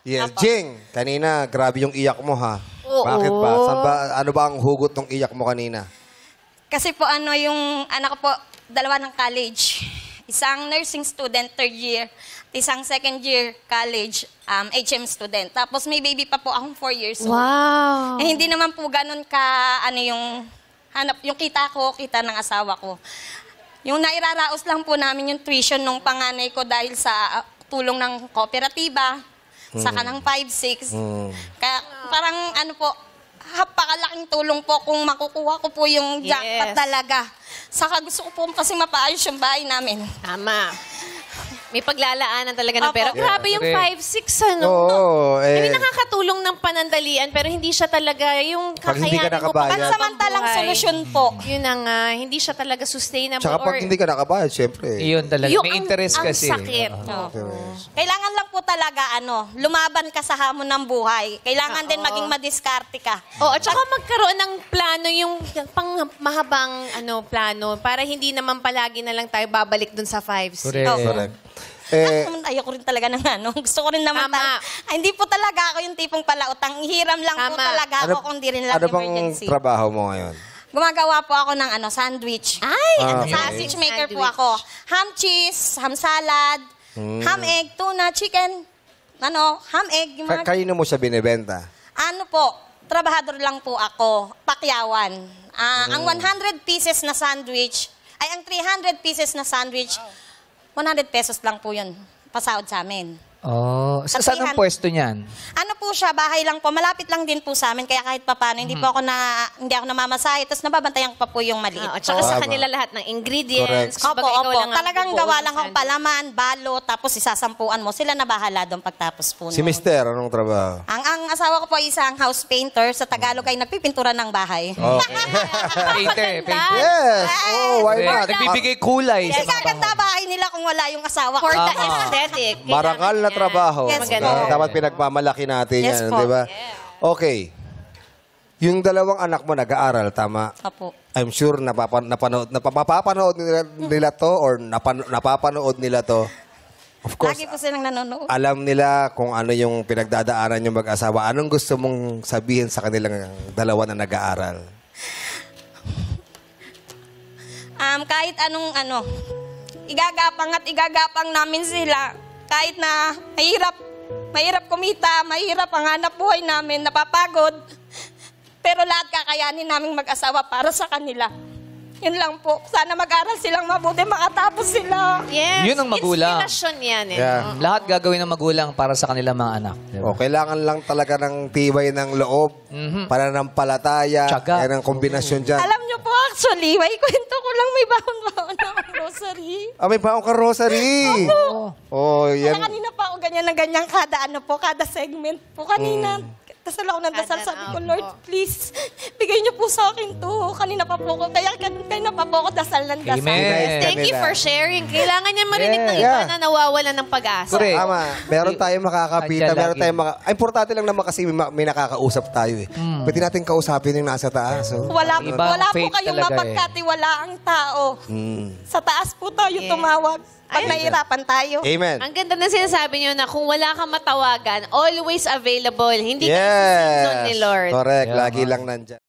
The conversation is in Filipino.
Yes, Jing, kanina, grabe yung iyak mo, ha? Oo. Bakit ba? Ano ba ang hugot ng iyak mo kanina? Kasi po yung anak ko po, dalawa ng college. Isang nursing student, 3rd year. Isang 2nd year college, HM student. Tapos may baby pa po akong 4 years old. Wow. Eh, hindi naman po ganun ka, yung kita ko, kita ng asawa ko. Yung nairaraos lang po namin yung tuition nung panganay ko dahil sa tulong ng kooperatiba, sa kanang 5-6. Kaya parang napakalaking tulong po kung makukuha ko po yung jackpot talaga. Saka gusto ko po kasi mapaayos yung bahay namin. Tama. May paglalaanan talaga ng Opo. pera. Grabe yung 5-6, ano? Oo, Hindi nakakatulong ng panandalian, pero hindi siya talaga yung Pag hindi ka kakayanin mo nakabayad. Pansamantalang pambuhay. solusyon po. Yun na nga, hindi siya talaga sustainable. Tsaka pag hindi ka nakabayad, syempre. Iyon talaga. Yung May interest ang kasi. sakit. Kailangan lang po talaga, lumaban ka sa hamon ng buhay. Kailangan din maging madiskarte ka. At saka magkaroon ng plano, yung pang mahabang plano, para hindi naman palagi na lang tayo babalik dun sa 5-6. Correct. Correct. Eh, Ayoko rin talaga ng Gusto ko rin naman Tama. hindi po talaga ako yung tipong palautang. Hiram lang po Tama. talaga ako kung di rin lang ano bang emergency. trabaho mo ngayon? Gumagawa po ako ng sandwich. Ay, okay. Sandwich maker po ako. Ham cheese, ham salad, ham egg, tuna, chicken, ham egg. Yung mga Kanino mo siya binibenta? trabahador lang po ako, pakyawan. Ang 100 pieces na sandwich, ang 300 pieces na sandwich, 100 pesos lang po yun, pasahod sa amin. Saan ang pwesto niyan? Po siya, bahay lang po, malapit lang din po sa amin, kaya kahit papano, hindi ako namamasahe, tapos nababantayan ko pa po yung maliit. At saka sa Tama. kanila lahat ng ingredients. Correct. Kumbaga, ikaw Opo. lang ang Talagang bubuo gawa ng lang ako sandwich. palaman, balo, tapos isasampuan mo. Sila na bahala doon pagtapos po. Si Mister, anong trabaho? Ang asawa ko po ay isang house painter. Sa Tagalog ay nagpipintura ng bahay. Okay. Painter. Yes! Oh, why not? Nagbibigay kulay. Kasi gaganda bahay nila kung wala yung asawa ko. For the aesthetic. Marangal na trabaho. Yes, po. Dapat pinagmamalaki natin Yes, yan, po. di ba? Okay. Yung dalawang anak mo nag-aaral, tama? Opo. I'm sure napapanood nila to or napapanood nila to. Of course, Lagi po silang nanonood. alam nila kung ano yung pinagdadaanan yung mag-asawa. Anong gusto mong sabihin sa kanilang dalawa na nag-aaral? Kahit anong igagapang namin sila. Kahit na mahirap kumita, mahirap ang hanap buhay namin, napapagod. Pero lahat kakayanin naming mag-asawa para sa kanila. Yun lang po. Sana mag-aral silang mabuti, makatapos sila. Yes. Yun ang magulang. Inspirasyon yan eh. Yeah. Lahat gagawin ng magulang para sa kanilang mga anak. Diba? O, kailangan lang talaga ng tibay ng loob, pananampalataya, Tiyaga. yan ang kombinasyon dyan. Alam niyo po, actually, may kwento ko lang, may baon-baon na akong grocery. May baong ka rosary. Oh, yan. Kaya kanina pa ako ganyan na ganyan kada segment po. Kanina, dasal ako ng dasal. Sabi ko, Lord, please, bigay niyo po sa akin to. Kanina pa po ko. Kaya pa po ako dasal ng dasal. Amen. Thank you for sharing. Kailangan niya marinig ng Yeah. iba na nawawalan ng pag-asa. Correct. Tama. Meron tayong makakapita, Andiyan meron lagi. tayong importante lang naman kasi may nakakausap tayo eh. Pwede natin kausapin yung nasa taas. So. Wala Ibang po faith kayong talaga mapagkatiwalaang tao. Sa taas po tayo tumawag. Pag nahihirapan tayo. Amen. Ang ganda na sinasabi niyo na kung wala kang matawagan, always available. Hindi ka Yes. season ni Lord. Correct. Yeah. Lagi lang nandyan.